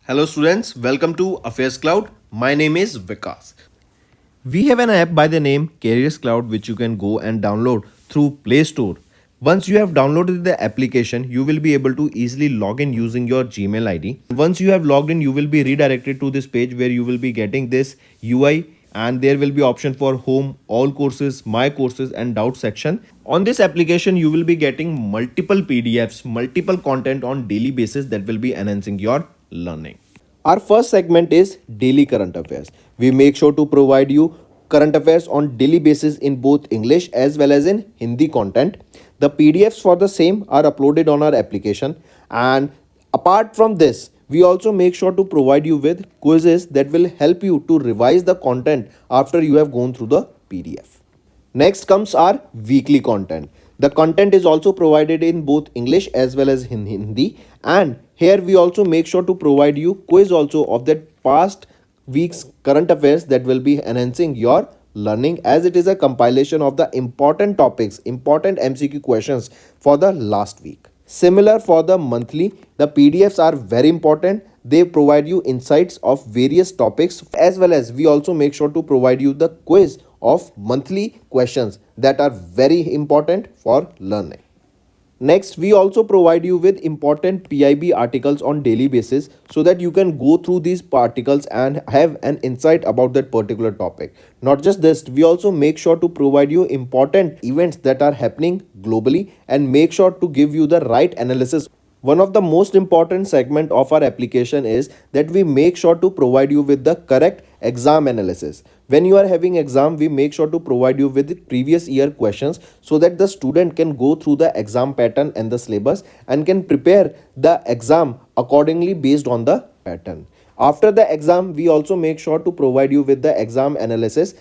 Hello students, welcome to Affairs Cloud. My name is Vikas. We have an app by the name Careers Cloud which you can go and download through Play Store. Once you have downloaded the application, you will be able to easily log in using your Gmail ID. Once you have logged in, you will be redirected to this page where you will be getting this UI and there will be option for home, all courses, my courses and doubt section. On this application, you will be getting multiple PDFs, multiple content on daily basis that will be enhancing your learning. Our first segment is daily current affairs. We make sure to provide you current affairs on daily basis in both English as well as in Hindi content. The PDFs for the same are uploaded on our application, and apart from this, we also make sure to provide you with quizzes that will help you to revise the content after you have gone through the PDF. Next comes our weekly content. The content is also provided in both English as well as in Hindi, and here we also make sure to provide you quiz also of that past week's current affairs that will be enhancing your learning, as it is a compilation of the important topics, important MCQ questions for the last week. Similar for the monthly, the PDFs are very important. They provide you insights of various topics, as well as we also make sure to provide you the quiz of monthly questions that are very important for learning. Next, we also provide you with important PIB articles on daily basis so that you can go through these articles and have an insight about that particular topic. Not just this, we also make sure to provide you important events that are happening globally and make sure to give you the right analysis. One of the most important segment of our application is that we make sure to provide you with the correct exam analysis. When you are having exam, we make sure to provide you with previous year questions so that the student can go through the exam pattern and the syllabus and can prepare the exam accordingly based on the pattern. After the exam, we also make sure to provide you with the exam analysis.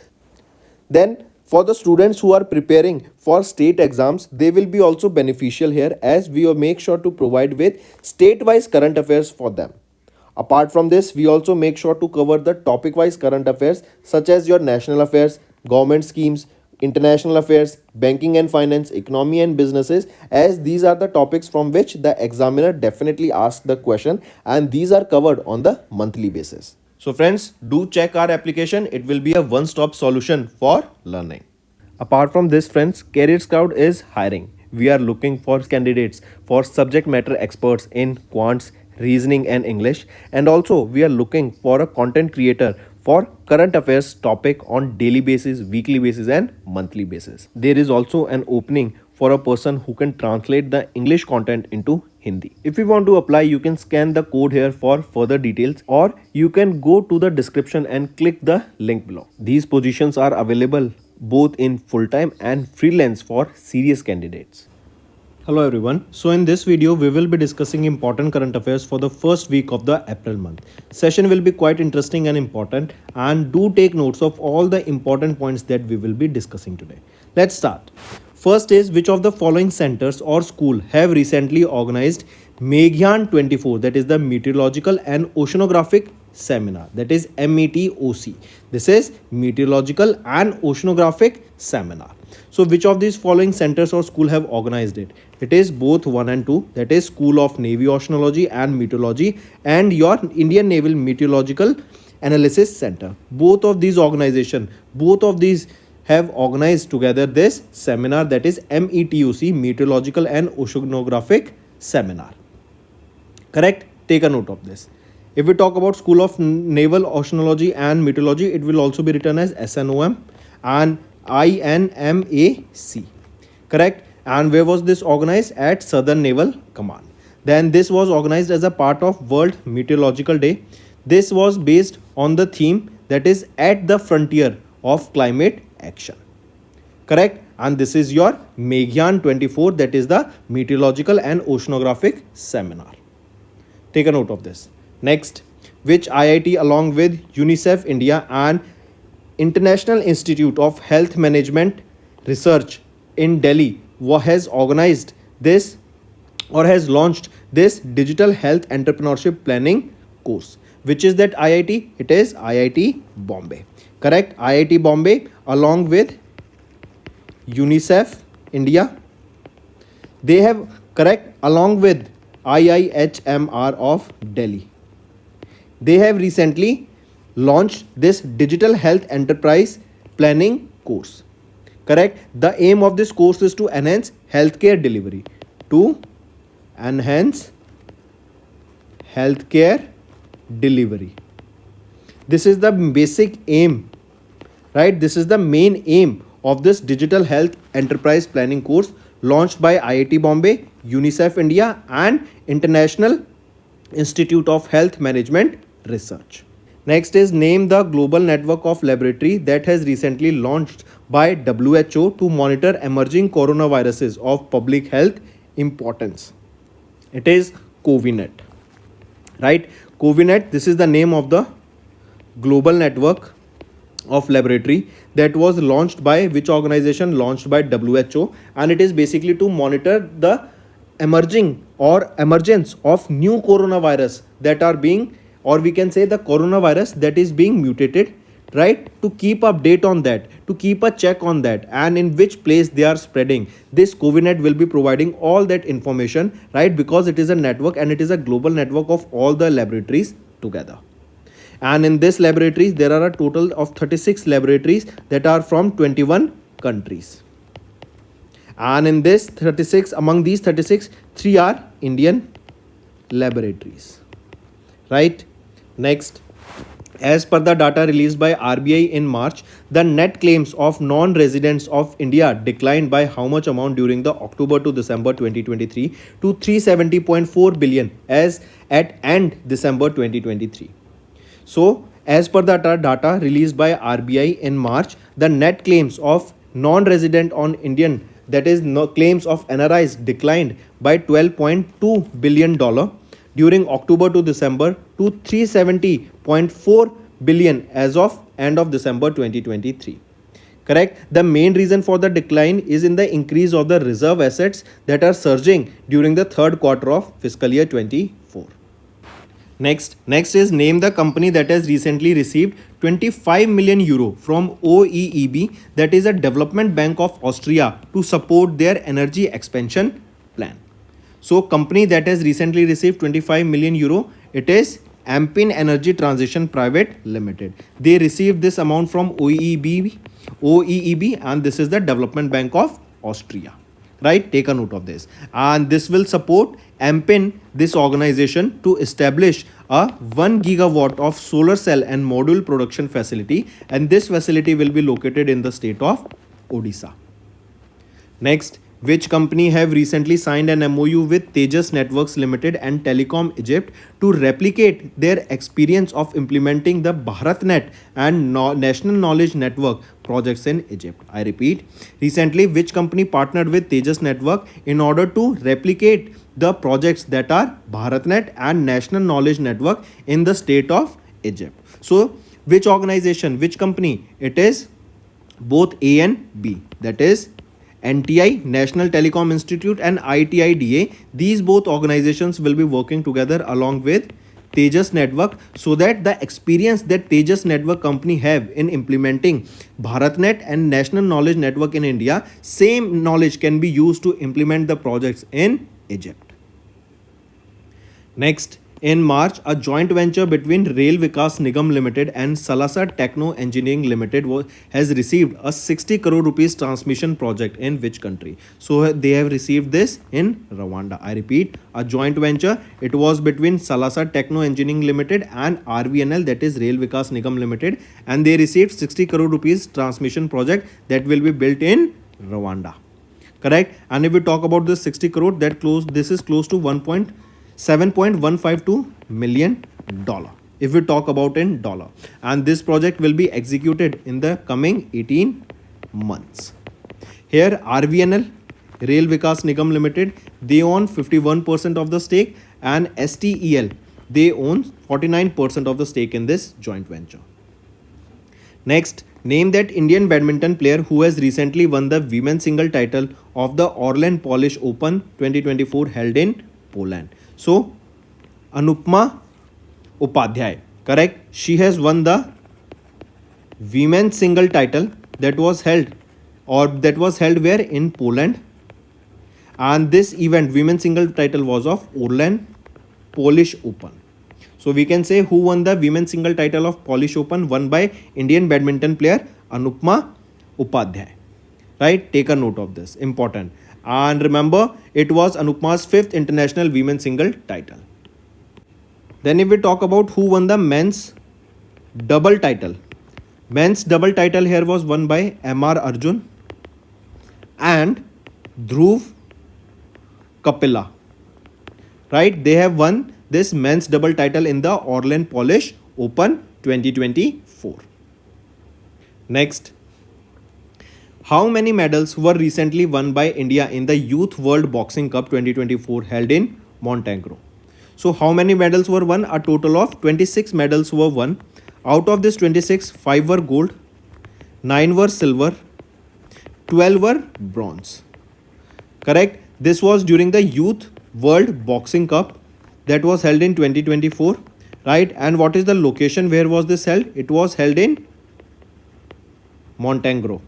Then for the students who are preparing for state exams, they will be also beneficial here, as we will make sure to provide with state-wise current affairs for them. Apart from this, we also make sure to cover the topic-wise current affairs such as your national affairs, government schemes, international affairs, banking and finance, economy and businesses, as these are the topics from which the examiner definitely asks the question, and these are covered on the monthly basis. So friends, do check our application. It will be a one-stop solution for learning. Apart from this, friends, Careers Cloud is hiring. We are looking for candidates for subject matter experts in quants, reasoning and English, and also we are looking for a content creator for current affairs topic on daily basis, weekly basis and monthly basis. There is also an opening for a person who can translate the English content into Hindi. If you want to apply, you can scan the code here for further details, or you can go to the description and click the link below. These positions are available both in full-time and freelance for serious candidates. Hello everyone. So in this video, we will be discussing important current affairs for the first week of the April month. Session will be quite interesting and important, and do take notes of all the important points that we will be discussing today. Let's start. First is, which of the following centers or school have recently organized Meghyan 24, that is the Meteorological and Oceanographic Seminar, that is METOC. This is Meteorological and Oceanographic Seminar. So which of these following centers or school have organized it? It is both 1 and 2, that is School of Navy Oceanology and Meteorology and your Indian Naval Meteorological Analysis Center. Both of these organizations, both of these have organized together this seminar, that is METOC, Meteorological and Oceanographic Seminar. Correct? Take a note of this. If we talk about School of Naval Oceanology and Meteorology, it will also be written as SNOM and INMAC. Correct? And where was this organized? At Southern Naval Command. Then this was organized as a part of World Meteorological Day. This was based on the theme, that is at the frontier of climate action. Correct? And this is your Meghyan 24, that is the Meteorological and Oceanographic Seminar. Take a note of this. Next, which IIT along with UNICEF India and International Institute of Health Management Research in Delhi has organized this or has launched this digital health entrepreneurship planning course? Which is that IIT? It is IIT Bombay. Correct? IIT Bombay along with UNICEF India. They have, correct, along with IIHMR of Delhi. they have recently launched this digital health enterprise planning course. Correct? The aim of this course is to enhance healthcare delivery. To enhance healthcare delivery. This is the basic aim, right? This is the main aim of this digital health enterprise planning course launched by IIT Bombay, UNICEF India, and International Institute of Health Management Research. Next is name the global network of laboratory that has recently launched by WHO to monitor emerging coronaviruses of public health importance. It is COVINET, right? COVINET, this is the name of the global network of laboratory that was launched by which organization? Launched by WHO, and it is basically to monitor the emerging or emergence of new coronavirus that are being, or we can say the coronavirus that is being mutated, right? To keep update on that, to keep a check on that, and in which place they are spreading. This COVINET will be providing all that information, right? Because it is a network and it is a global network of all the laboratories together. And in this laboratories, there are a total of 36 laboratories that are from 21 countries. And in this 36, among these 36, 3 are Indian laboratories, right? Next, as per the data released by RBI in March, the net claims of non-residents of India declined by how much amount during the October to December 2023 to 370.4 billion as at end December 2023. So, as per the data released by RBI in March, the net claims of non-resident on Indian, that is no claims of NRIs, declined by $12.2 billion during October to December to 370.4 billion as of end of December 2023. Correct? The main reason for the decline is in the increase of the reserve assets that are surging during the third quarter of fiscal year 24. Next is name the company that has recently received 25 million euro from OEEB, that is a development bank of Austria, to support their energy expansion plan. So company that has recently received 25 million euro, it is Ampin Energy Transition Private Limited. They received this amount from OEEB, and this is the development bank of Austria. Right? Take a note of this. And this will support Ampin, this organization, to establish a 1 gigawatt of solar cell and module production facility, and this facility will be located in the state of Odisha. Next, which company have recently signed an MOU with Tejas Networks Limited and Telecom Egypt to replicate their experience of implementing the BharatNet and National Knowledge Network projects in Egypt. I repeat, recently which company partnered with Tejas Network in order to replicate the projects that are BharatNet and National Knowledge Network in the state of Egypt. So, which organization, which company? It is both A and B, that is NTI, National Telecom Institute, and ITIDA. These both organizations will be working together along with Tejas Network, so that the experience that Tejas Network company have in implementing BharatNet and National Knowledge Network in India, same knowledge can be used to implement the projects in Egypt. Next, in March, a joint venture between Rail Vikas Nigam Limited and Salasa Techno Engineering Limited has received a 60 crore rupees transmission project in which country? So they have received this in Rwanda. I repeat, a joint venture. It was between Salasa Techno Engineering Limited and RVNL, that is Rail Vikas Nigam Limited, and they received 60 crore rupees transmission project that will be built in Rwanda. Correct? And if we talk about this 60 crore, this is close to $7.152 million if we talk about in dollar, and this project will be executed in the coming 18 months. Here RVNL, Rail Vikas Nigam Limited, they own 51% of the stake, and STEL, they own 49% of the stake in this joint venture. Next, name that Indian badminton player who has recently won the women's single title of the Orlen Polish Open 2024 held in Poland. So, Anupma Upadhyay, correct? She has won the women's single title that was held where? In Poland. And this event, women's single title, was of Orlen Polish Open. So we can say who won the women's single title of Polish Open, won by Indian badminton player Anupma Upadhyay. Right? Take a note of this. Important. And remember, it was Anupma's 5th international women's single title. Then if we talk about who won the men's double title. Men's double title here was won by M.R. Arjun and Dhruv Kapila. Right? They have won this men's double title in the Orlen Polish Open 2024. Next. How many medals were recently won by India in the Youth World Boxing Cup 2024 held in Montenegro? So how many medals were won? A total of 26 medals were won. Out of this 26, 5 were gold, 9 were silver, 12 were bronze. Correct? This was during the Youth World Boxing Cup that was held in 2024. Right? And what is the location? Where was this held? It was held in Montenegro.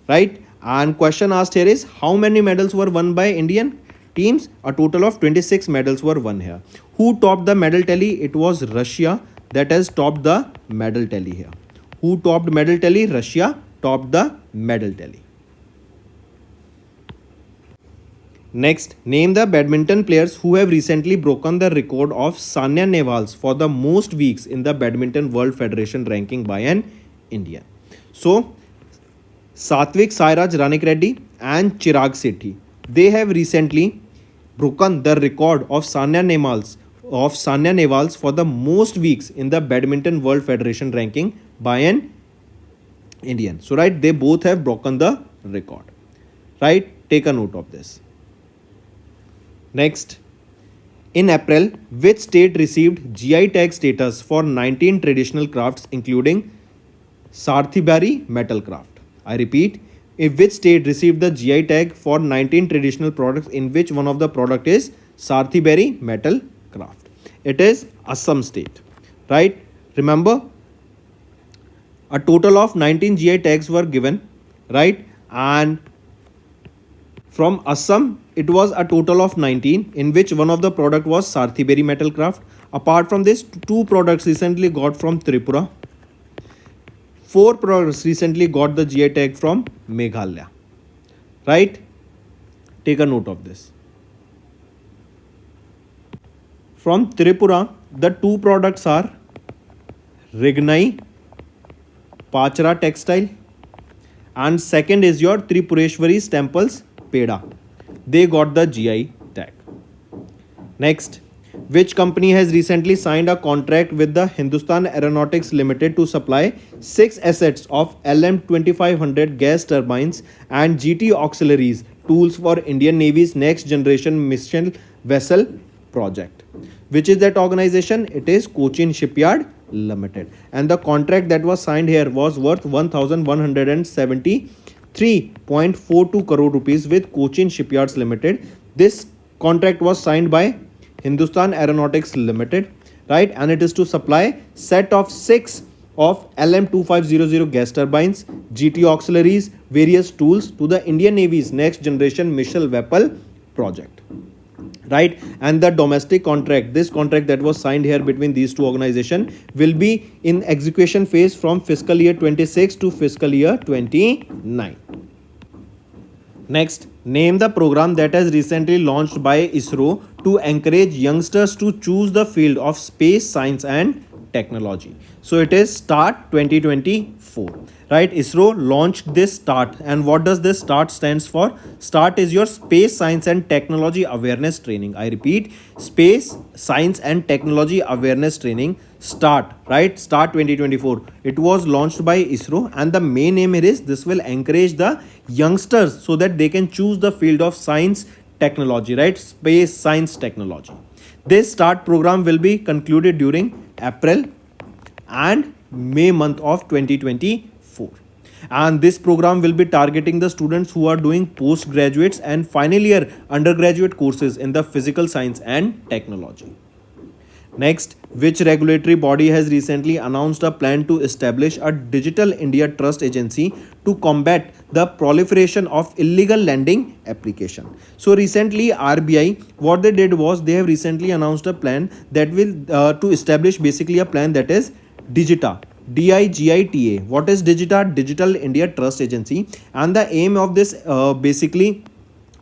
Right? And question asked here is how many medals were won by Indian teams? A total of 26 medals were won here. Who topped the medal tally? It was Russia that has topped the medal tally here. Who topped medal tally? Russia topped the medal tally. Next, name the badminton players who have recently broken the record of Sania Nehwal for the most weeks in the Badminton World Federation ranking by an Indian. So, Satvik Sairaj Rankireddy and Chirag Sethi, they have recently broken the record of Sania Nehwal for the most weeks in the Badminton World Federation ranking by an Indian. So, right, they both have broken the record. Right, take a note of this. Next, in April, which state received GI tag status for 19 traditional crafts including Sarthibari metal craft? I repeat, if which state received the GI tag for 19 traditional products in which one of the product is Sarthibari metal craft? It is Assam state. Right? Remember, a total of 19 GI tags were given. Right? And from Assam, it was a total of 19 in which one of the product was Sarthibari metal craft. Apart from this, 2 products recently got from Tripura. 4 products recently got the GI tag from Meghalaya. Right? Take a note of this. From Tripura, the 2 products are Rignai Pachra Textile and second is your Tripureshwari's Temples Peda. They got the GI tag. Next, which company has recently signed a contract with the Hindustan Aeronautics Limited to supply 6 assets of LM2500 gas turbines and GT auxiliaries tools for Indian Navy's next generation mission vessel project? Which is that organization? It is Cochin Shipyard Limited. And the contract that was signed here was worth 1,173.42 crore rupees with Cochin Shipyards Limited. This contract was signed by Hindustan Aeronautics Limited, right? And it is to supply set of 6 of LM2500 gas turbines, GT auxiliaries, various tools to the Indian Navy's next generation missile weapon project. Right? And the domestic contract, this contract that was signed here between these two organizations will be in execution phase from fiscal year 26 to fiscal year 29. Next, name the program that has recently launched by ISRO to encourage youngsters to choose the field of space science and technology. So it is START 2024. Right? ISRO launched this START, and what does this START stands for? START is your Space Science and Technology Awareness Training. I repeat, Space Science and Technology Awareness Training, START, right? START 2024. It was launched by ISRO, and the main aim is this will encourage the youngsters so that they can choose the field of science technology, right? Space science technology. This START program will be concluded during April and May month of 2024. And this program will be targeting the students who are doing postgraduates and final year undergraduate courses in the physical science and technology. Next, which regulatory body has recently announced a plan to establish a Digital India Trust Agency to combat the proliferation of illegal lending application. So recently RBI, what they did was they have recently announced a plan that will to establish basically a plan that is Digita. DIGITA. What is Digita? Digital India Trust Agency. And the aim of this basically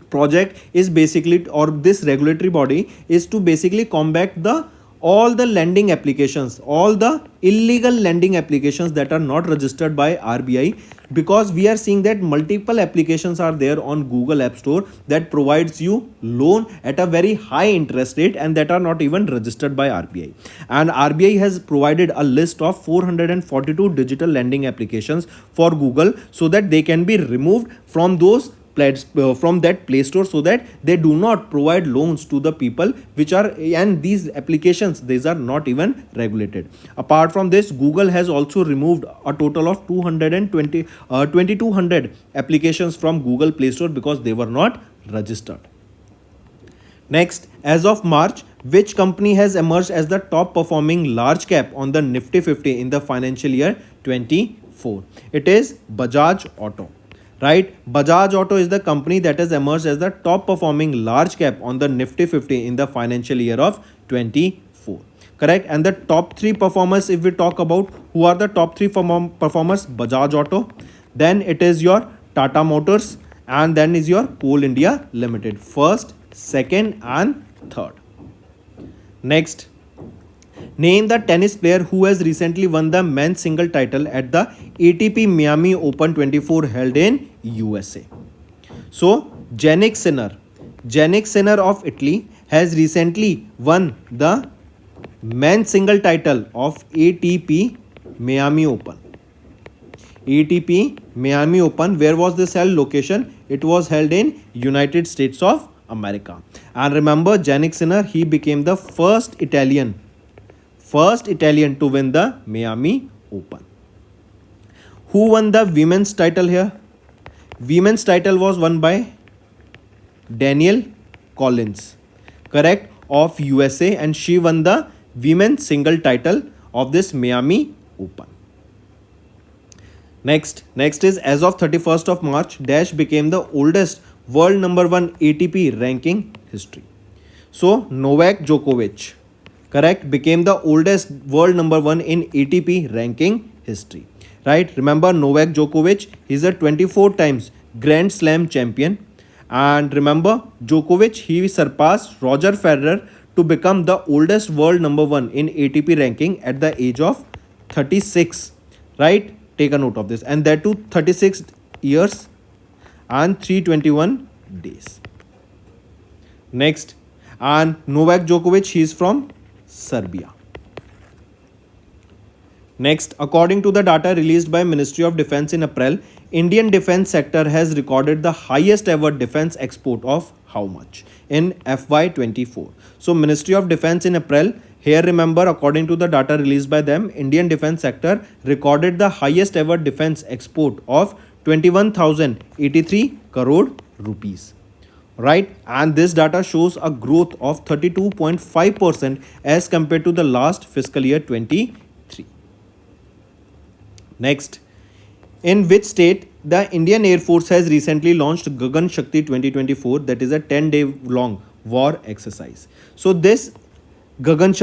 project is basically, or this regulatory body is to basically combat the all the lending applications, all the illegal lending applications that are not registered by RBI, because we are seeing that multiple applications are there on Google App Store that provides you loan at a very high interest rate and that are not even registered by RBI. And RBI has provided a list of 442 digital lending applications for Google so that they can be removed from those from that Play Store, so that they do not provide loans to the people which are, and these applications, these are not even regulated. Apart from this, Google has also removed a total of 2200 applications from Google Play Store because they were not registered. Next, as of March, which company has emerged as the top performing large cap on the Nifty 50 in the financial year 24? It is Bajaj Auto. Right? Bajaj Auto is the company that has emerged as the top performing large cap on the Nifty 50 in the financial year of 24. Correct? And the top three performers, if we talk about who are the top three performers, Bajaj Auto, then it is your Tata Motors, and then is your Coal India Limited. First, second, and third. Next, name the tennis player who has recently won the men's single title at the ATP Miami Open 24 held in USA. So, Jannik Sinner of Italy has recently won the men's single title of ATP Miami Open. ATP Miami Open, where was this held location? It was held in United States of America. And remember, Jannik Sinner, he became the first Italian to win the Miami Open. Who won the women's title here? Women's title was won by Danielle Collins, correct, of USA, and she won the women's single title of this Miami Open. Next is, as of 31st of March, Dash became the oldest world number 1 ATP ranking history. So Novak Djokovic, correct, became the oldest world number 1 in ATP ranking history. Right? Remember, Novak Djokovic is a 24 times Grand Slam champion. And remember, Djokovic, he surpassed Roger Federer to become the oldest world number 1 in ATP ranking at the age of 36. Right? Take a note of this. And that too 36 years and 321 days. Next, and Novak Djokovic, he is from Serbia. Next, according to the data released by Ministry of Defence in April, Indian defence sector has recorded the highest ever defence export of how much in FY24. So Ministry of Defence in April, here remember, according to the data released by them, Indian defence sector recorded the highest ever defence export of 21,083 crore rupees. Right? And this data shows a growth of 32.5% as compared to the last fiscal year 23. Next, in which state the Indian Air Force has recently launched Gagan Shakti 2024, that is a 10-day long war exercise. So this Gagan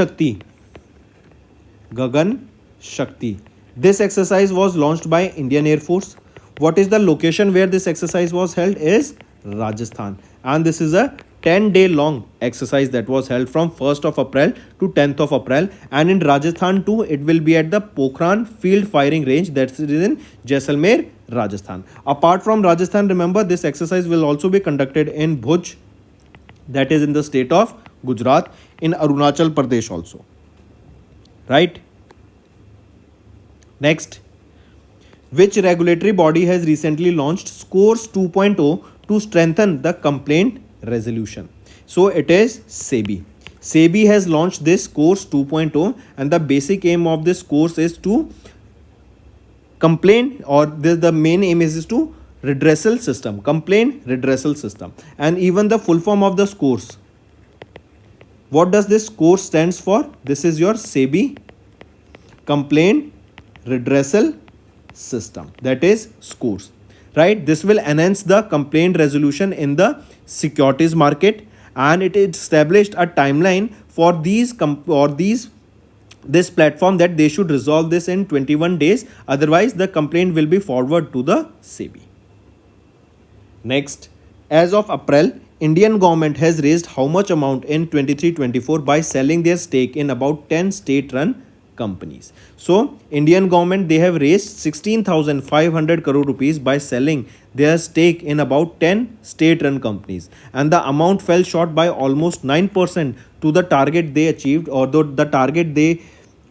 Shakti, this exercise was launched by Indian Air Force. What is the location where this exercise was held? Is Rajasthan. And this is a 10-day long exercise that was held from 1st of April to 10th of April. And in Rajasthan too, it will be at the Pokhran Field Firing Range, that is in Jaisalmer, Rajasthan. Apart from Rajasthan, remember, this exercise will also be conducted in Bhuj, that is in the state of Gujarat, in Arunachal Pradesh also. Right? Next, which regulatory body has recently launched Scores 2.0 to strengthen the complaint resolution? So it is SEBI. SEBI has launched this Scores 2.0, and the basic aim of this course is to complain, or the main aim is to redressal system, complaint redressal system. And even the full form of the Scores, what does this course stands for? This is your SEBI Complaint Redressal System, that is Scores. right? This will enhance the complaint resolution in the securities market, and it established a timeline for these this platform that they should resolve this in 21 days, otherwise the complaint will be forwarded to the SEBI. Next, as of April, Indian government has raised how much amount in 23-24 by selling their stake in about 10 state-run companies. So, Indian government, they have raised 16,500 crore rupees by selling their stake in about 10 state-run companies, and the amount fell short by almost 9% to the target they achieved, or the target they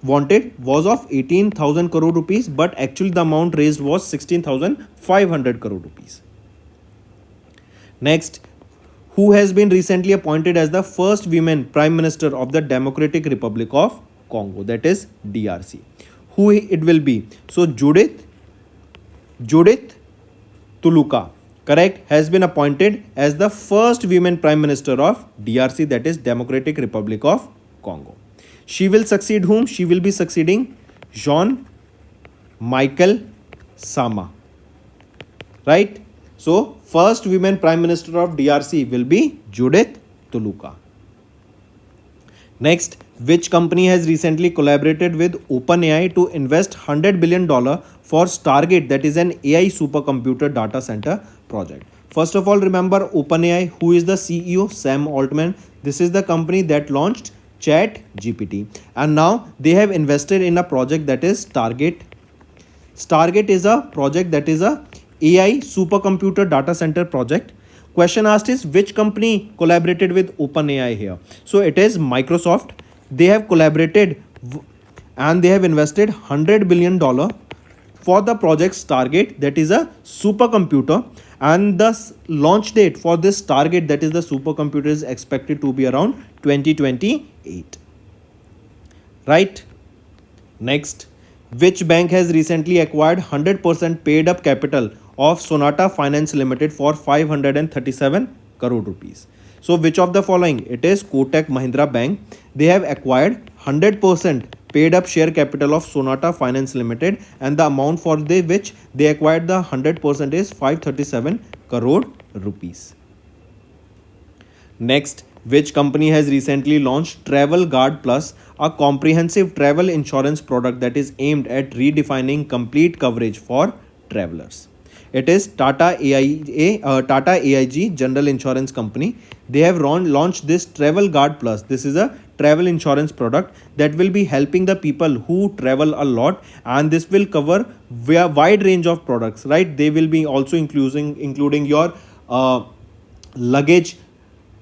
wanted was of 18,000 crore rupees, but actually the amount raised was 16,500 crore rupees. Next, who has been recently appointed as the first women Prime Minister of the Democratic Republic of Congo, that is DRC. Who it will be? So Judith Tuluka, correct, has been appointed as the first women Prime Minister of DRC, that is Democratic Republic of Congo. She will succeed whom? She will be succeeding Jean Michel Sama, right? So, first women Prime Minister of DRC will be Judith Tuluka. Next, which company has recently collaborated with OpenAI to invest $100 billion for Stargate, that is an AI supercomputer data center project? First of all, remember OpenAI, who is the CEO? Sam Altman. This is the company that launched ChatGPT, and now they have invested in a project that is Stargate. Stargate is a project that is a AI supercomputer data center project. Question asked is which company collaborated with OpenAI here? So it is Microsoft. They have collaborated and they have invested $100 billion for the project Stargate, that is a supercomputer, and the launch date for this Stargate, that is the supercomputer, is expected to be around 2028. Right? Next, which bank has recently acquired 100% paid up capital of Sonata Finance Limited for 537 crore rupees? So which of the following? It is Kotak Mahindra Bank. They have acquired 100% paid up share capital of Sonata Finance Limited, and the amount for which they acquired the 100% is 537 crore rupees. Next, which company has recently launched Travel Guard Plus, a comprehensive travel insurance product that is aimed at redefining complete coverage for travelers? It is Tata AIG General Insurance Company. They have launched this Travel Guard Plus. This is a travel insurance product that will be helping the people who travel a lot, and this will cover a wide range of products, right? They will be also including your luggage,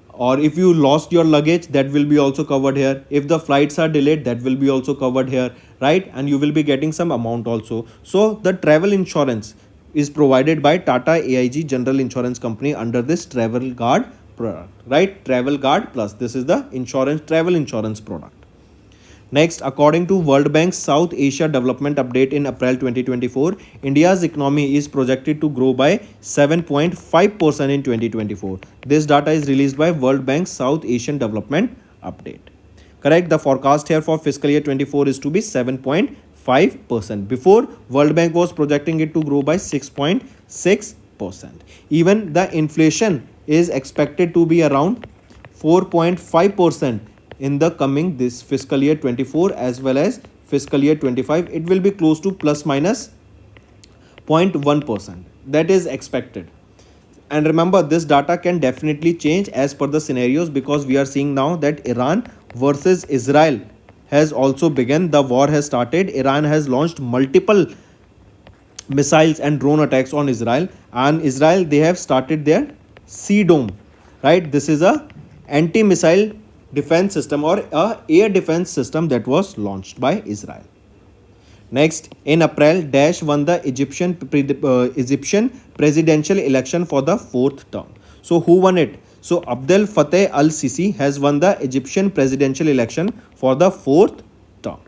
or if you lost your luggage, that will be also covered here. If the flights are delayed, that will be also covered here, right? And you will be getting some amount also. So the travel insurance is provided by Tata AIG General Insurance Company under this Travel Guard product, right? Travel Guard Plus. This is the travel insurance product. Next, according to World Bank's South Asia Development Update in April 2024, India's economy is projected to grow by 7.5% in 2024. This data is released by World Bank's South Asian Development Update. Correct? The forecast here for fiscal year 24 is to be 7.5%. Before, World Bank was projecting it to grow by 6.6%. Even the inflation is expected to be around 4.5% in the coming this fiscal year 24 as well as fiscal year 25. It will be close to plus minus 0.1%. That is expected. And remember, this data can definitely change as per the scenarios, because we are seeing now that Iran versus Israel has also begun. The war has started. Iran has launched multiple missiles and drone attacks on Israel, and Israel, they have started their Sea Dome, right? This is a anti-missile defense system or a air defense system that was launched by Israel. Next, in April, Daesh won the Egyptian presidential election for the 4th term. So who won it? So Abdel Fattah al-Sisi has won the Egyptian presidential election for the 4th term.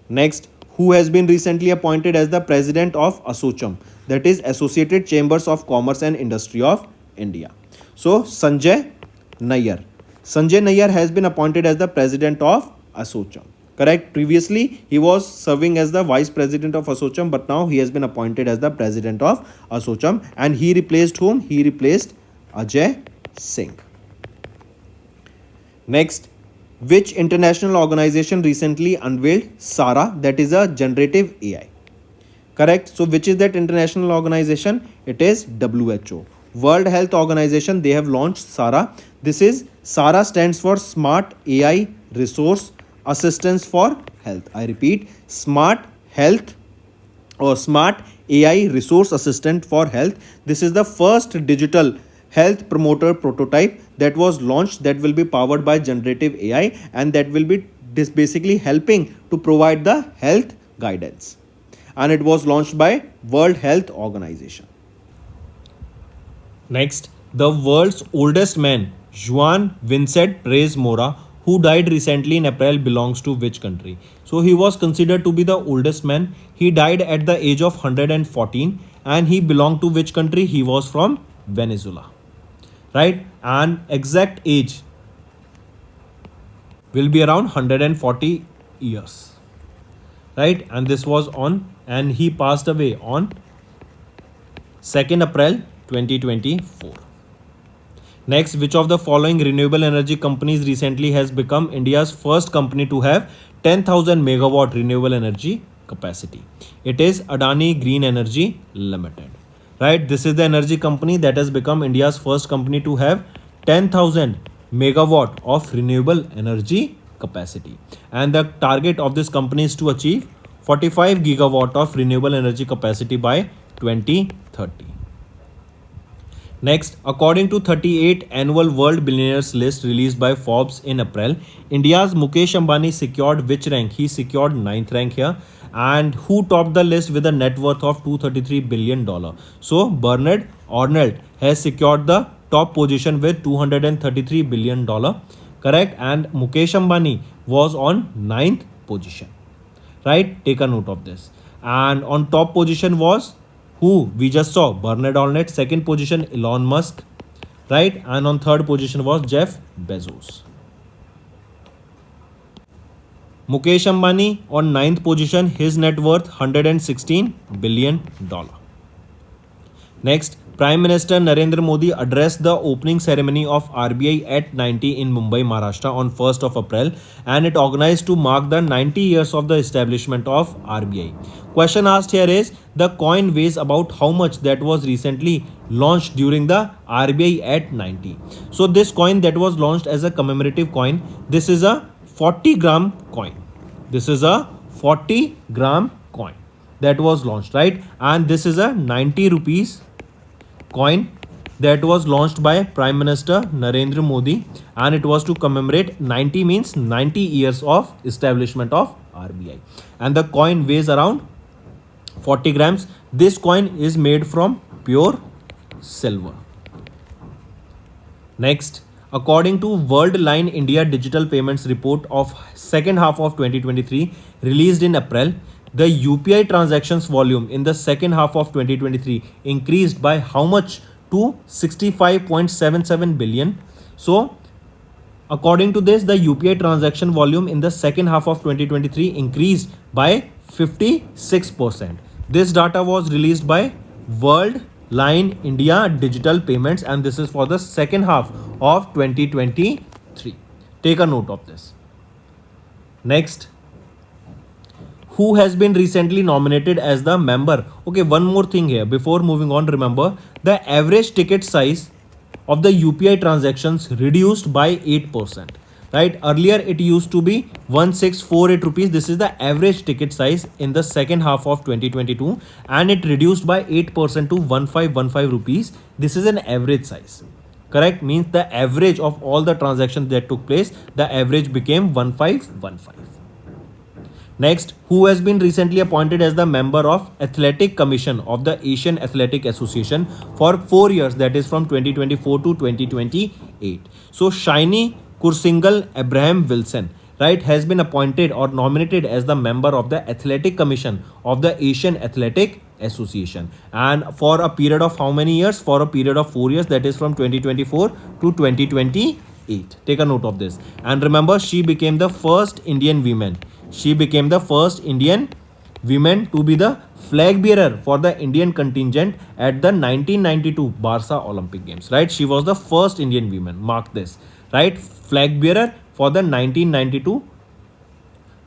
Next, who has been recently appointed as the president of ASSOCHAM, that is Associated Chambers of Commerce and Industry of India? So Sanjay Nayyar. Sanjay Nayyar has been appointed as the president of ASSOCHAM. Correct. Previously, he was serving as the vice president of Assocham, but now he has been appointed as the president of Assocham. And he replaced whom? He replaced Ajay Singh. Next, which international organization recently unveiled SARA, that is a generative AI? Correct. So, which is that international organization? It is WHO. World Health Organization. They have launched SARA. This is SARA stands for Smart AI Resource Assistance for Health. I repeat, Smart Health or Smart AI Resource Assistant for Health. This is the first digital health promoter prototype that was launched, that will be powered by generative AI, and that will be basically helping to provide the health guidance. And it was launched by World Health Organization. Next, the world's oldest man, Juan Vincent Perez Mora, who died recently in April, belongs to which country? So he was considered to be the oldest man. He died at the age of 114, and he belonged to which country? He was from Venezuela. Right? And exact age will be around 140 years. Right? And this was on, and he passed away on 2nd April 2024. Next, which of the following renewable energy companies recently has become India's first company to have 10,000 megawatt renewable energy capacity? It is Adani Green Energy Limited. Right, this is the energy company that has become India's first company to have 10,000 megawatt of renewable energy capacity. And the target of this company is to achieve 45 gigawatt of renewable energy capacity by 2030. Next, according to 38 annual world billionaires list released by Forbes in April, India's Mukesh Ambani secured which rank? He secured 9th rank here. And who topped the list with a net worth of $233 billion? So Bernard Arnault has secured the top position with $233 billion. Correct. And Mukesh Ambani was on 9th position. Right. Take a note of this. And on top position was who? We just saw Bernard Arnault. Second position Elon Musk. Right. And on third position was Jeff Bezos. Mukesh Ambani on 9th position, his net worth $116 billion. Next, Prime Minister Narendra Modi addressed the opening ceremony of RBI at 90 in Mumbai, Maharashtra on 1st of April, and it organized to mark the 90 years of the establishment of RBI. Question asked here is, the coin weighs about how much that was recently launched during the RBI at 90. So this coin that was launched as a commemorative coin, this is a 40-gram coin. This is a 40-gram coin that was launched, right? And this is a 90 rupees coin that was launched by Prime Minister Narendra Modi, and it was to commemorate 90 means 90 years of establishment of RBI. And the coin weighs around 40 grams. This coin is made from pure silver. Next, according to World Line India Digital Payments Report of second half of 2023 released in April, the UPI transactions volume in the second half of 2023 increased by how much? To 65.77 billion. So, according to this, the UPI transaction volume in the second half of 2023 increased by 56%. This data was released by World Line India Digital Payments, and this is for the second half of 2023. Take a note of this. Next, who has been recently nominated as the member? Okay, one more thing here before moving on. Remember, the average ticket size of the UPI transactions reduced by 8%. Right, earlier it used to be 1648 rupees. This is the average ticket size in the second half of 2022, and it reduced by 8% to 1515 rupees. This is an average size. Correct, means the average of all the transactions that took place, the average became 1515. Next, who has been recently appointed as the member of Athletic Commission of the Asian Athletic Association for 4 years, that is from 2024 to 2028. So Shiny Kursingal Abraham Wilson, right, has been appointed or nominated as the member of the Athletic Commission of the Asian Athletic Association, and for a period of how many years? For a period of 4 years, that is from 2024 to 2028. Take a note of this. And remember, she became the first Indian woman she became the first Indian woman to be the flag bearer for the Indian contingent at the 1992 Barca Olympic Games. Right, she was the first Indian woman. Mark this. Right, flag bearer for the 1992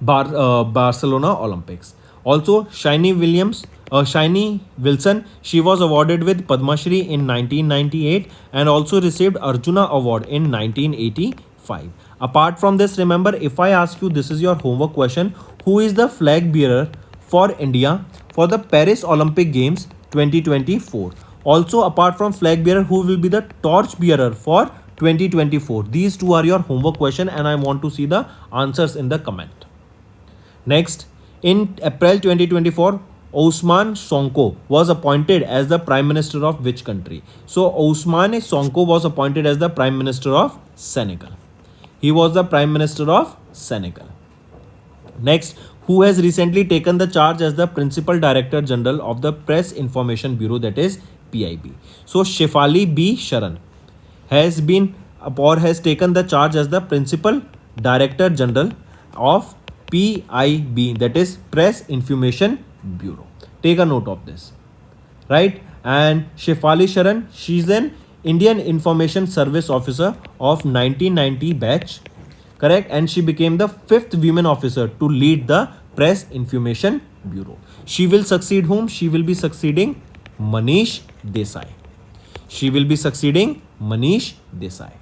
Barcelona Olympics. Also, Shiny Wilson, she was awarded with Padma Shri in 1998 and also received Arjuna Award in 1985. Apart from this, remember, if I ask you, this is your homework question, who is the flag bearer for India for the Paris Olympic Games 2024? Also, apart from flag bearer, who will be the torch bearer for 2024? These two are your homework question and I want to see the answers in the comment. Next, in April 2024, Ousmane Sonko was appointed as the Prime Minister of which country? So, Ousmane Sonko was appointed as the Prime Minister of Senegal. He was the Prime Minister of Senegal. Next, who has recently taken the charge as the Principal Director General of the Press Information Bureau, that is PIB? So, Shefali B. Sharan has been or has taken the charge as the Principal Director General of PIB, that is Press Information Bureau. Take a note of this, right? And Shefali Sharan, she's an Indian Information Service Officer of 1990 batch, correct? And she became the 5th women officer to lead the Press Information Bureau. She will succeed whom? She will be succeeding Manish Desai. She will be succeeding Manish Desai.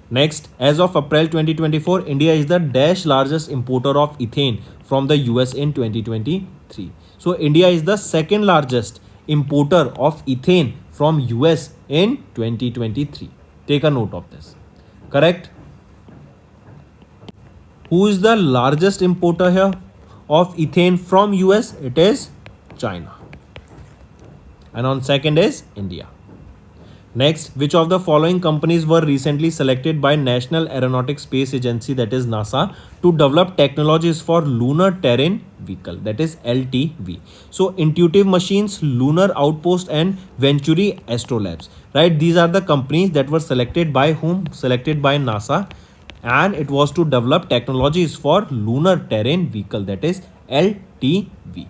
Next, as of April 2024, India is the dash largest importer of ethane from the US in 2023. So, India is the second largest importer of ethane from US in 2023. Take a note of this. Correct? Who is the largest importer here of ethane from US? It is China. And on second is India. Next, which of the following companies were recently selected by National Aeronautics Space Agency, that is NASA, to develop technologies for Lunar Terrain Vehicle, that is LTV? So, Intuitive Machines, Lunar Outpost and Venturi Astrolabs, right? These are the companies that were selected by whom? Selected by NASA, and it was to develop technologies for Lunar Terrain Vehicle, that is LTV.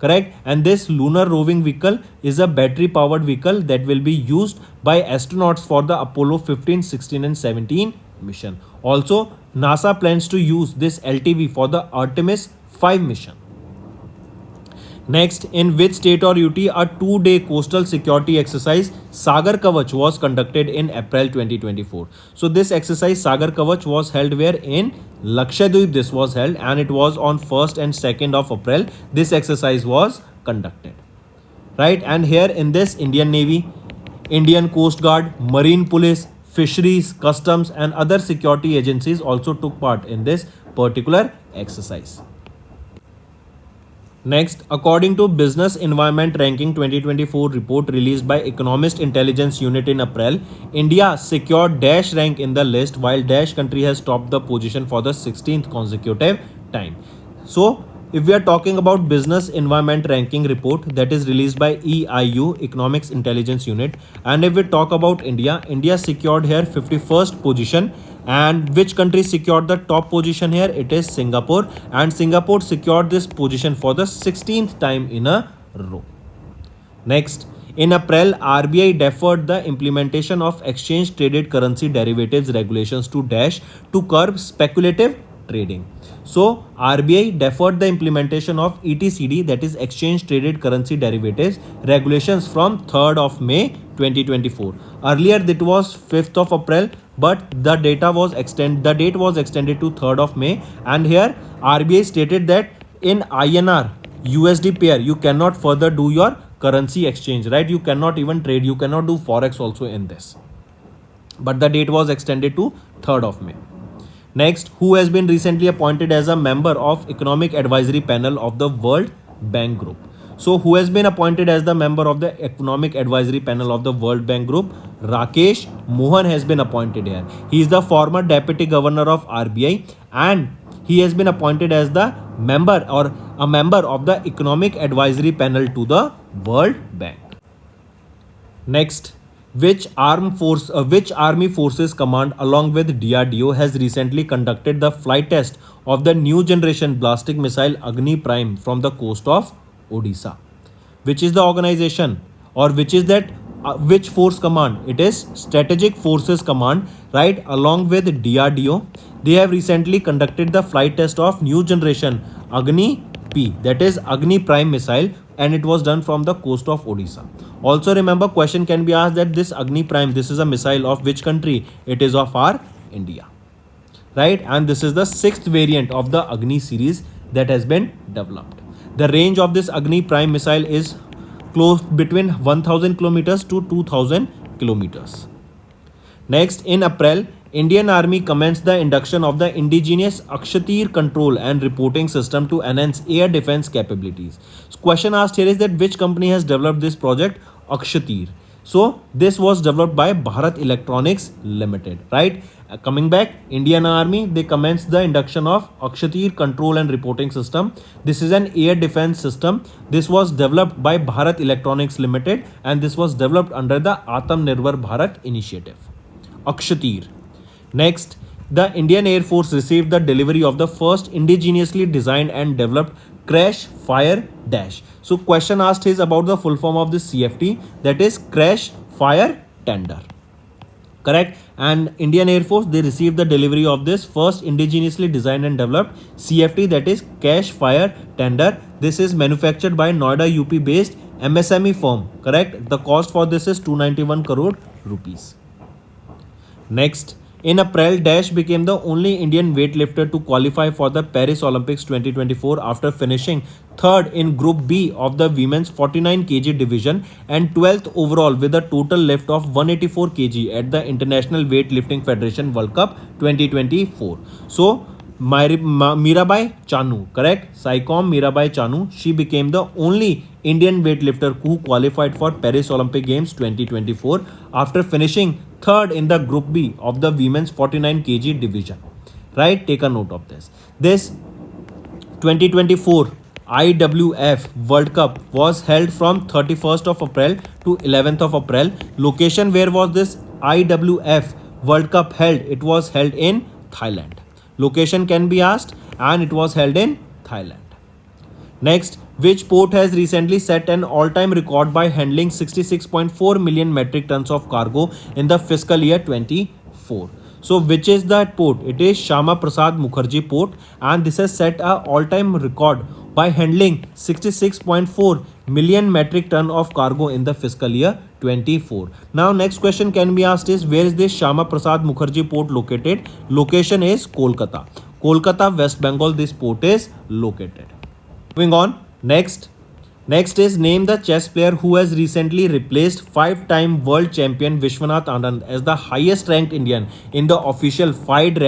Correct? And this lunar roving vehicle is a battery powered vehicle that will be used by astronauts for the Apollo 15, 16 and 17 mission. Also, NASA plans to use this LTV for the Artemis 5 mission. Next, in which state or UT a 2-day coastal security exercise Sagar Kavach was conducted in April 2024? So this exercise Sagar Kavach was held where? In Lakshadweep this was held, and it was on 1st and 2nd of April this exercise was conducted. Right, and here in this Indian Navy, Indian Coast Guard, Marine Police, Fisheries, Customs and other security agencies also took part in this particular exercise. Next, according to Business Environment Ranking 2024 report released by Economist Intelligence Unit in April, India secured dash rank in the list, while dash country has topped the position for the 16th consecutive time. So, if we are talking about Business Environment Ranking report that is released by EIU, Economics Intelligence Unit, and if we talk about India, India secured here 51st position. And which country secured the top position here? It is Singapore, and Singapore secured this position for the 16th time in a row. Next, in April, RBI deferred the implementation of exchange traded currency derivatives regulations to dash to curb speculative trading. So, RBI deferred the implementation of ETCD, that is exchange traded currency derivatives regulations from 3rd of May 2024. Earlier it was 5th of April, but the date was extended to 3rd of May, and here RBI stated that in INR USD pair you cannot further do your currency exchange, right? You cannot even trade, you cannot do forex also in this, but the date was extended to 3rd of May. Next, who has been recently appointed as a member of Economic Advisory Panel of the World Bank Group? So, who has been appointed as the member of the Economic Advisory Panel of the World Bank Group? Rakesh Mohan has been appointed here. He is the former Deputy Governor of RBI, and he has been appointed as the member or a member of the Economic Advisory Panel to the World Bank. Next, Which army forces command along with DRDO has recently conducted the flight test of the new generation ballistic missile Agni Prime from the coast of Odisha? Which is the organization, or which is that which force command? It is Strategic Forces Command, right? Along with DRDO, they have recently conducted the flight test of new generation Agni P, that is Agni Prime missile, and it was done from the coast of Odisha. Also remember, question can be asked that this Agni Prime, this is a missile of which country? It is of our India, right? And this is the sixth variant of the Agni series that has been developed. The range of this Agni Prime missile is close between 1000 kilometers to 2000 kilometers. Next, in April, Indian Army commenced the induction of the indigenous Akshatir control and reporting system to enhance air defense capabilities. So question asked here is that which company has developed this project? Akshatir. So this was developed by Bharat Electronics Limited, right? Coming back, Indian Army, they commenced the induction of Akshatir control and reporting system. This is an air defense system. This was developed by Bharat Electronics Limited, and this was developed under the Atmanirbhar Bharat initiative. Akshatir. Next, the Indian Air Force received the delivery of the first indigenously designed and developed Crash Fire Dash. So question asked is about the full form of this CFT, that is Crash Fire Tender. Correct. And Indian Air Force, they received the delivery of this first indigenously designed and developed CFT, that is Cash Fire Tender. This is manufactured by Noida UP based MSME firm. Correct. The cost for this is 291 crore rupees. Next, in April, Dash became the only Indian weightlifter to qualify for the Paris Olympics 2024 after finishing third in Group B of the women's 49 kg division and 12th overall with a total lift of 184 kg at the International Weightlifting Federation World Cup 2024. So, Mirabai Chanu, correct? Saicom Mirabai Chanu, she became the only Indian weightlifter who qualified for Paris Olympic Games 2024 after finishing third in the Group B of the women's 49 kg division. Right? Take a note of this. This 2024 IWF World Cup was held from 31st of April to 11th of April. Location where was this IWF World Cup held? It was held in Thailand. Location can be asked, and it was held in Thailand. Next, which port has recently set an all-time record by handling 66.4 million metric tons of cargo in the fiscal year 24? So, which is that port? It is Shama Prasad Mukherjee Port, and this has set an all-time record by handling 66.4 million metric ton of cargo in the fiscal year 24. Now, next question can be asked is where is this Shama Prasad Mukherjee Port located? Location is Kolkata. Kolkata, West Bengal, this port is located. Moving on, next is name the chess player who has recently replaced 5-time world champion Vishwanath Anand as the highest ranked Indian in the official FIDE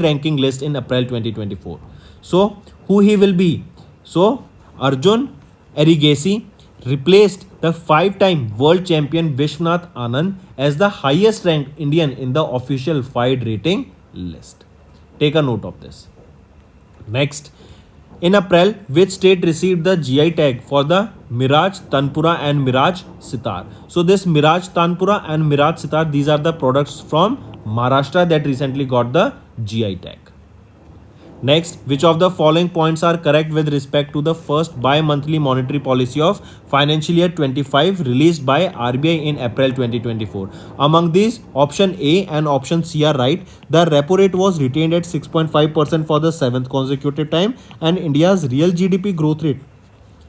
ranking list in April 2024. So, who he will be? So, Arjun Erigesi replaced the 5-time world champion Vishwanath Anand as the highest ranked Indian in the official FIDE rating list. Take a note of this. Next, in April, which state received the GI tag for the Miraj Tanpura and Miraj Sitar? So this Miraj Tanpura and Miraj Sitar, these are the products from Maharashtra that recently got the GI tag. Next, which of the following points are correct with respect to the first bi-monthly monetary policy of financial year 25 released by RBI in April 2024? Among these, option A and option C are right. The repo rate was retained at 6.5% for the 7th consecutive time, and India's real GDP growth rate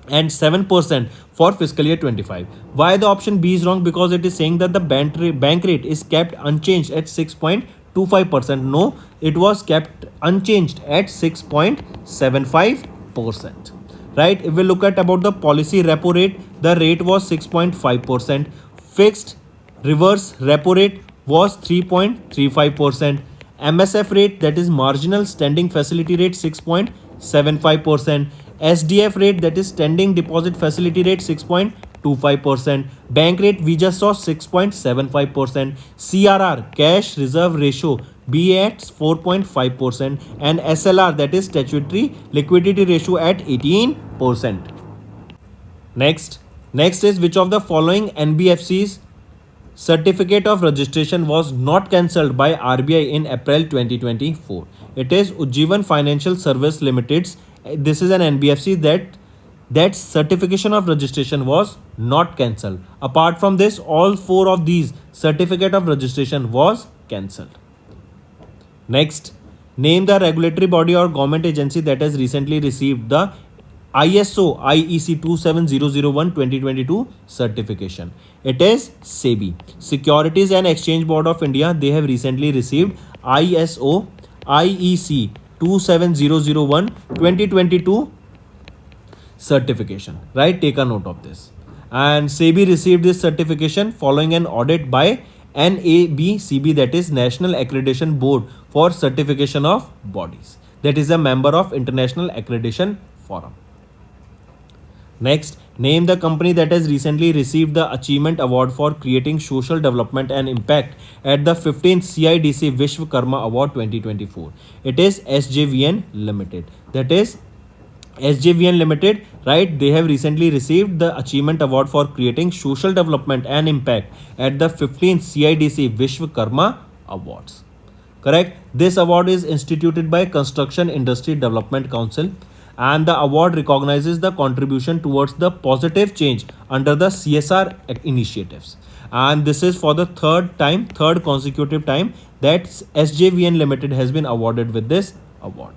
and 7% for fiscal year 25. Why the option B is wrong? Because it is saying that the bank rate is kept unchanged at 6.25%. No, it was kept unchanged at 6.75%. Right? If we look at about the policy repo rate, the rate was 6.5%. Fixed reverse repo rate was 3.35%. MSF rate, that is marginal standing facility rate, 6.75%. SDF rate, that is standing deposit facility rate, 6.25%. Bank rate we just saw 6.75%. CRR, cash reserve ratio, be at 4.5%, and SLR, that is statutory liquidity ratio, at 18%. Next is which of the following NBFCs certificate of registration was not cancelled by RBI in April 2024. It is Ujjivan Financial Service Limited's. This is an NBFC that certification of registration was not cancelled. Apart from this, all four of these certificate of registration was cancelled. Next, name the regulatory body or government agency that has recently received the ISO IEC 27001-2022 certification. It is SEBI. Securities and Exchange Board of India, they have recently received ISO IEC 27001-2022 certification. Right? Take a note of this. And SEBI received this certification following an audit by NABCB, that is National Accreditation Board for Certification of Bodies, that is a member of International Accreditation Forum. Next, name the company that has recently received the Achievement Award for creating social development and impact at the 15th CIDC Vishwakarma Award 2024. It is SJVN Limited. That is SJVN Limited, right? They have recently received the Achievement Award for creating social development and impact at the 15th CIDC Vishwakarma Awards. Correct? This award is instituted by Construction Industry Development Council, and the award recognizes the contribution towards the positive change under the CSR initiatives. And this is for the third consecutive time that SJVN Limited has been awarded with this award.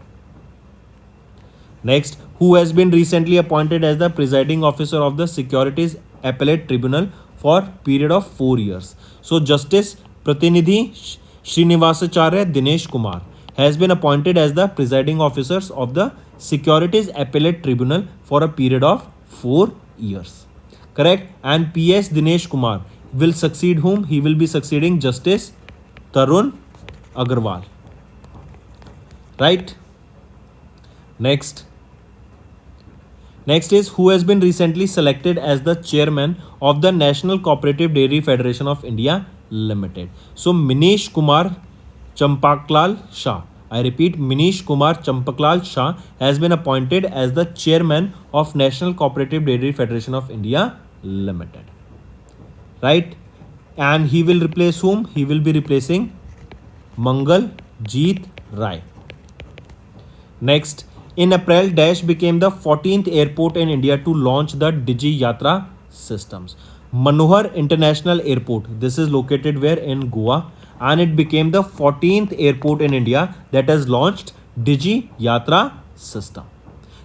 Next, who has been recently appointed as the presiding officer of the Securities Appellate Tribunal for period of 4 years. So Justice Pratinidhi Srinivasacharya Dinesh Kumar has been appointed as the presiding officers of the Securities Appellate Tribunal for a period of 4 years. Correct? And PS Dinesh Kumar will succeed whom? He will be succeeding Justice Tarun Agarwal. Right? Next is who has been recently selected as the chairman of the National Cooperative Dairy Federation of India Limited. So Minish Kumar Champaklal Shah. I repeat, Minish Kumar Champaklal Shah has been appointed as the chairman of National Cooperative Dairy Federation of India Limited. Right? And he will replace whom? He will be replacing Mangal Jeet Rai. Next, in April, Dash became the 14th airport in India to launch the Digi Yatra systems. Manohar International Airport, this is located where? In Goa, and it became the 14th airport in India that has launched Digi Yatra system.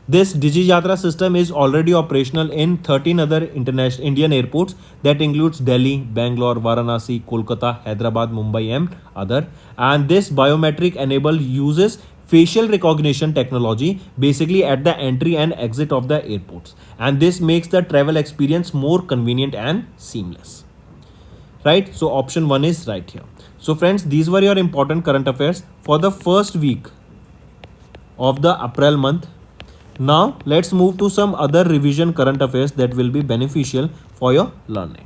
This Digi Yatra system is already operational in 13 other international Indian airports that includes Delhi, Bangalore, Varanasi, Kolkata, Hyderabad, Mumbai and other. And this biometric enabled uses facial recognition technology basically at the entry and exit of the airports, and this makes the travel experience more convenient and seamless. Right? So option 1 is right here. So friends, these were your important current affairs for the first week of the April month. Now let's move to some other revision current affairs that will be beneficial for your learning.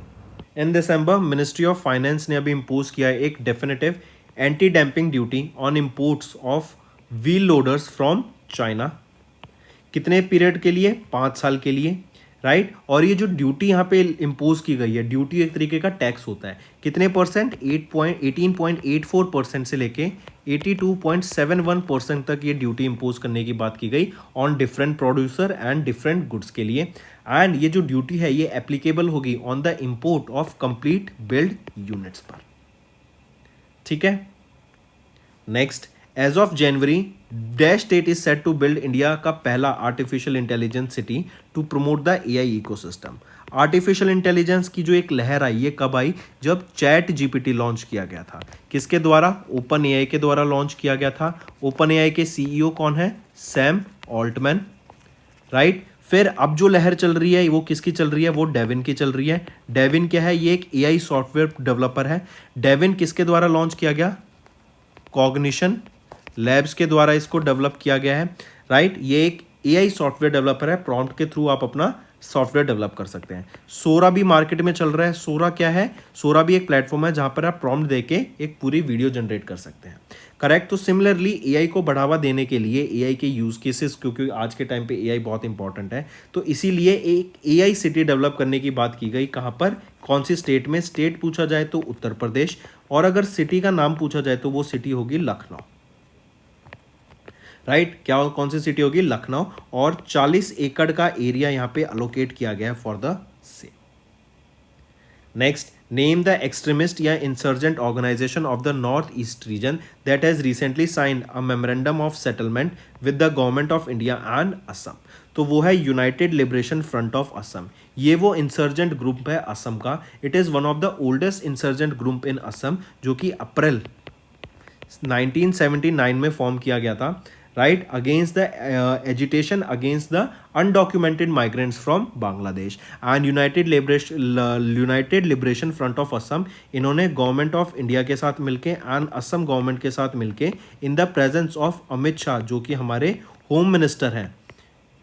In December, Ministry of Finance ने अभी impose किया है एक definitive anti-dumping duty on imports of wheel loaders from China. कितने period के लिए? 5 साल के लिए. राइट? और ये जो ड्यूटी यहाँ पे इम्पोज की गई है, ड्यूटी एक तरीके का टैक्स होता है. कितने परसेंट? 18.84% से लेके 82.71% तक ये ड्यूटी इम्पोज करने की बात की गई on different producer and different goods के लिए. एंड ये जो ड्यूटी है ये एप्लीकेबल होगी on the import of complete build units पर. ठीक है. नेक्स्ट, एज ऑफ जनवरी, डैश state is set to build India का पहला artificial intelligence city to promote the AI ecosystem. Artificial intelligence की जो एक लहर आई, ये कब आई? जब चैट जीपीटी लॉन्च किया गया था. किसके द्वारा? ओपन एआई के द्वारा लॉन्च किया गया था. ओपन एआई के सीईओ कौन है? Sam Altman. राइट? फिर अब जो लहर चल रही है वो किसकी चल रही है? वो डेविन की चल रही है. डेविन क्या है? ये एक एआई सॉफ्टवेयर डेवलपर है. डेविन किसके द्वारा लॉन्च किया गया? कॉग्निशन लैब्स के द्वारा इसको डेवलप किया गया है. राइट? ये एक एआई सॉफ्टवेयर डेवलपर है. प्रॉम्प्ट के थ्रू आप अपना सॉफ्टवेयर डेवलप कर सकते हैं। सोरा भी मार्केट में चल रहा है। सोरा क्या है? सोरा भी एक प्लेटफॉर्म है जहां पर आप प्रॉम्प्ट देके एक पूरी वीडियो जनरेट कर सकते हैं। करेक्ट। तो सिमिलरली एआई को बढ़ावा देने के लिए एआई के यूज केसेस, क्योंकि आज के टाइम पे एआई बहुत इंपॉर्टेंट है, तो इसीलिए एक एआई सिटी डेवलप करने की बात की गई। कहां पर? कौन सी स्टेट में? स्टेट पूछा जाए तो उत्तर प्रदेश, और अगर सिटी का नाम पूछा जाए तो वो सिटी होगी लखनऊ। राइट। क्या कौन सी सिटी होगी? लखनऊ। और 40 एकड़ का एरिया यहां पे अलोकेट किया गया है for the same. Next, name the extremist या insurgent organisation of the north east region that has recently signed a memorandum of settlement with the government of India and Assam. तो वो है United Liberation Front of Assam. ये वो insurgent group है असम का। It is one of the oldest insurgent group in Assam, जो कि अप्रैल 1979 में फॉर्म किया गया था। Right. Against the agitation against the undocumented migrants from Bangladesh and United Liberation Front of Assam. इन्होंने गवर्नमेंट ऑफ इंडिया के साथ मिलके एंड असम गवर्नमेंट के साथ मिलके in the presence of Amit Shah, जो कि हमारे होम मिनिस्टर हैं,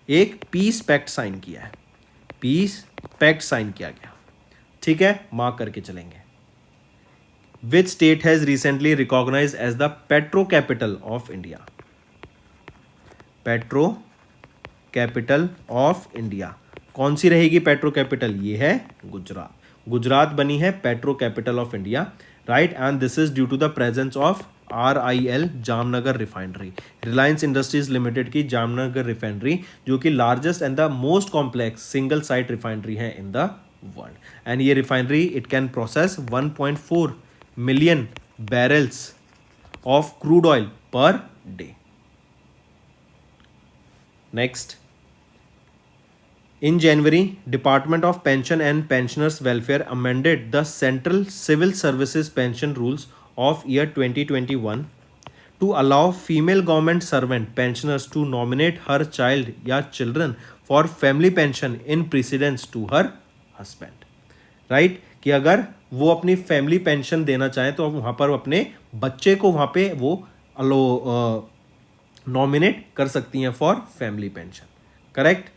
एक पीस पैक्ट साइन किया है। पीस पैक्ट साइन किया गया। ठीक है, मार्क करके चलेंगे। Which state has recently recognized as the petro capital of India? Petro capital of India. कौन सी रहेगी पेट्रो कैपिटल? ये है गुजरात। गुजरात बनी है petro capital of India. Right. And this is due to the presence of RIL Jamnagar refinery, Reliance Industries Limited की Jamnagar refinery, जो कि largest and the most complex single site refinery है इन द वर्ल्ड। एंड ये refinery it can process 1.4 million barrels of crude oil per day. Next, in January, Department of Pension and Pensioners Welfare amended the Central Civil Services Pension Rules of year 2021 to allow female government servant pensioners to nominate her child या children for family pension in precedence to her husband. Right? कि अगर वो अपनी family pension देना चाहें तो वहाँ पर अपने बच्चे को वहाँ पे वो नॉमिनेट कर सकती हैं for family pension. Correct.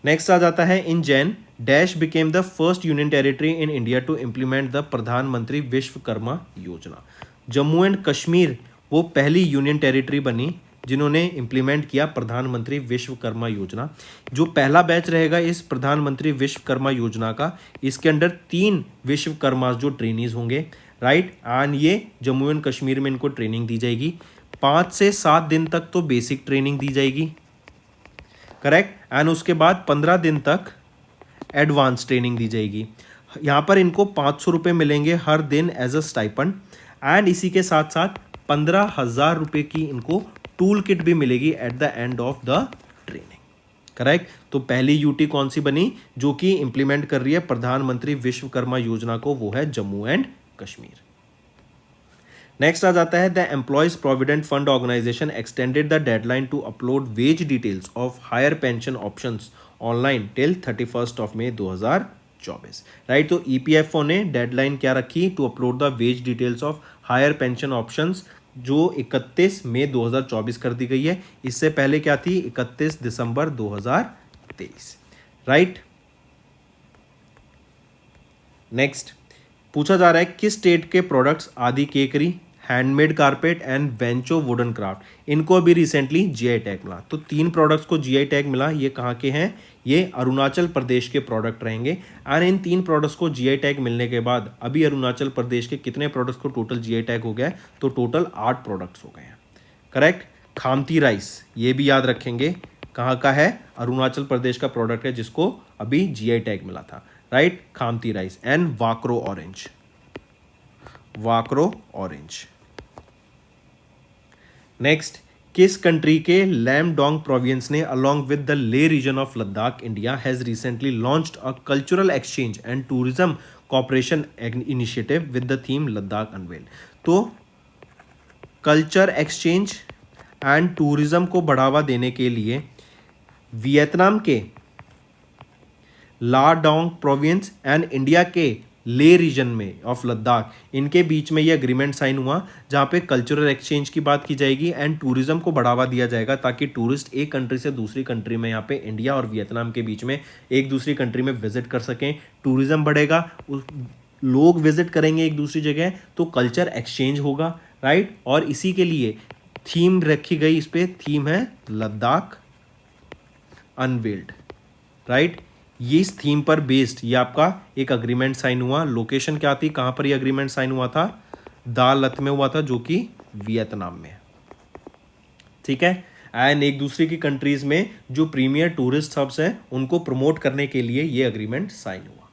Next आ जाता है, इन Jain dash became the first union territory in India to implement the प्रधानमंत्री विश्वकर्मा योजना। जम्मू एंड कश्मीर वो पहली यूनियन टेरिटरी बनी जिन्होंने इम्प्लीमेंट किया प्रधानमंत्री विश्वकर्मा योजना। जो पहला बैच रहेगा इस प्रधानमंत्री विश्वकर्मा योजना का, इसके अंडर 3 विश्वकर्मा जो ट्रेनीज होंगे। राइट। एंड ये जम्मू एंड कश्मीर में इनको ट्रेनिंग दी जाएगी। 5 से 7 दिन तक तो बेसिक ट्रेनिंग दी जाएगी। करेक्ट। एंड उसके बाद 15 दिन तक एडवांस ट्रेनिंग दी जाएगी। यहाँ पर इनको 500 रुपये मिलेंगे हर दिन एज अ स्टाइपेंड। एंड इसी के साथ साथ 15,000 रुपये की इनको टूल किट भी मिलेगी at the end of the training. Correct. तो पहली यूटी कौन सी बनी जो कि इंप्लीमेंट कर रही है प्रधानमंत्री विश्वकर्मा योजना को? वो है जम्मू एंड कश्मीर। नेक्स्ट आ जाता है, the employees provident fund organisation extended the deadline to upload wage details of higher pension options online till 31 मई 2024। राइट। तो EPFO ने डेडलाइन क्या रखी? To upload the wage details of higher pension options, जो 31 मई 2024 कर दी गई है। इससे पहले क्या थी? 31 दिसंबर 2023। राइट। नेक्स्ट पूछा जा रहा है, किस स्टेट के प्रोडक्ट्स आदि केकरी, हैंडमेड कारपेट एंड वेंचो वुडन क्राफ्ट, इनको अभी रिसेंटली GI टैग मिला। तो 3 प्रोडक्ट्स को GI टैग मिला। ये कहाँ के हैं? ये अरुणाचल प्रदेश के प्रोडक्ट रहेंगे। एंड इन 3 प्रोडक्ट्स को GI टैग मिलने के बाद अभी अरुणाचल प्रदेश के कितने प्रोडक्ट्स को टोटल GI टैग हो गया है? तो टोटल 8 प्रोडक्ट्स हो गए हैं। करेक्ट। खामती राइस, ये भी याद रखेंगे, कहाँ का है? अरुणाचल प्रदेश का प्रोडक्ट है जिसको अभी GI टैग मिला था। Right. Khamti rice and Wakro orange. Next, किस कंट्री के लैमडोंग प्रोविंस ने along with the Leh region of Ladakh India has recently launched a cultural exchange and tourism cooperation initiative with the theme Ladakh unveil. तो culture exchange and tourism को बढ़ावा देने के लिए Vietnam के लाडोंग प्रोविंस एंड इंडिया के ले रीजन में ऑफ लद्दाख, इनके बीच में ये अग्रीमेंट साइन हुआ जहाँ पे कल्चरल एक्सचेंज की बात की जाएगी एंड टूरिज्म को बढ़ावा दिया जाएगा ताकि टूरिस्ट एक कंट्री से दूसरी कंट्री में, यहाँ पे इंडिया और वियतनाम के बीच में एक दूसरी कंट्री में विजिट कर सकें, टूरिज्म बढ़ेगा, लोग विजिट करेंगे एक दूसरी जगह तो कल्चर एक्सचेंज होगा, राइट। और इसी के लिए थीम रखी गई, इस पे थीम है लद्दाख अनवेल्ड, राइट। ये इस थीम पर बेस्ड ये आपका एक अग्रीमेंट साइन हुआ। लोकेशन क्या थी, कहां पर ये अग्रीमेंट साइन हुआ था, दा लत में हुआ था जो कि वियतनाम में, ठीक है। एंड एक दूसरे की कंट्रीज में जो प्रीमियर टूरिस्ट हब्स हैं उनको प्रमोट करने के लिए ये अग्रीमेंट साइन हुआ।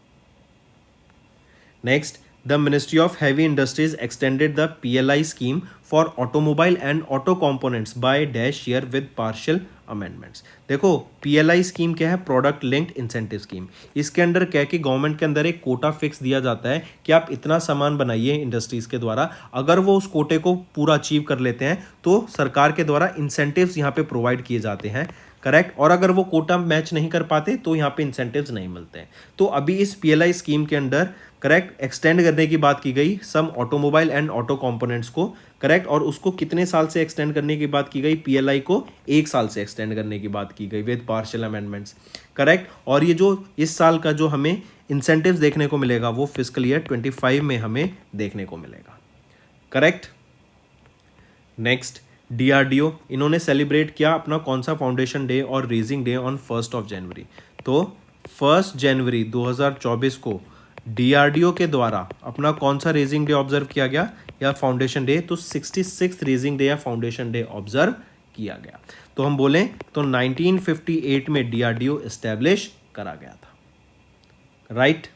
Next, the Ministry of Heavy Industries extended the PLI scheme for automobile and auto components by dash year with partial amendments। देखो PLI स्कीम क्या है, प्रोडक्ट लिंक्ड इंसेंटिव स्कीम। इसके अंडर क्या है कि गवर्नमेंट के अंदर एक कोटा फिक्स दिया जाता है कि आप इतना सामान बनाइए इंडस्ट्रीज के द्वारा, अगर वो उस कोटे को पूरा अचीव कर लेते हैं तो सरकार के द्वारा इंसेंटिव्स यहाँ पे प्रोवाइड किए जाते हैं, करेक्ट। और अगर वो कोटा मैच नहीं कर पाते तो यहाँ पे इंसेंटिव्स नहीं मिलते हैं। तो अभी इस PLI स्कीम के अंडर, करेक्ट, एक्सटेंड करने की बात की गई सम ऑटोमोबाइल एंड ऑटो कंपोनेंट्स को, करेक्ट। और उसको कितने साल से एक्सटेंड करने की बात की गई, PLI को 1 साल से एक्सटेंड करने की बात की गई विद पार्शियल अमेंडमेंट्स, करेक्ट। और ये जो इस साल का जो हमें इंसेंटिव्स देखने को मिलेगा वो फिस्कल ईयर 25 में हमें देखने को मिलेगा, करेक्ट। नेक्स्ट, DRDO, इन्होंने सेलिब्रेट किया अपना कौन सा फाउंडेशन डे और रेजिंग डे ऑन 1 जनवरी। तो 1 जनवरी 2024 को DRDO के द्वारा अपना कौन सा रेजिंग डे ऑब्जर्व किया गया या फाउंडेशन डे, तो 66 रेजिंग डे या फाउंडेशन डे ऑब्जर्व किया गया। तो हम बोलें तो 1958 में DRDO एस्टेब्लिश करा गया था, right.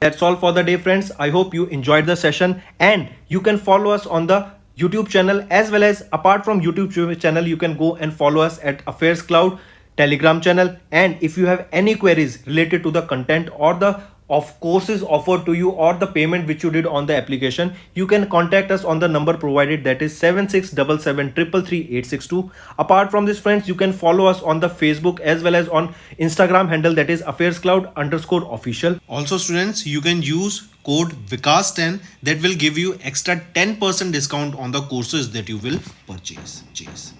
That's all for the day, friends. I hope you enjoyed the session and you can follow us on the YouTube channel, as well as apart from YouTube channel you can go and follow us at Affairs Cloud Telegram channel. And if you have any queries related to the content or the of courses offered to you or the payment which you did on the application, you can contact us on the number provided, that is 7677333862. Apart from this, friends, you can follow us on the Facebook as well as on Instagram handle, that is affairscloud_official. Also students, you can use code VIKAS10 that will give you extra 10% discount on the courses that you will purchase. Cheers.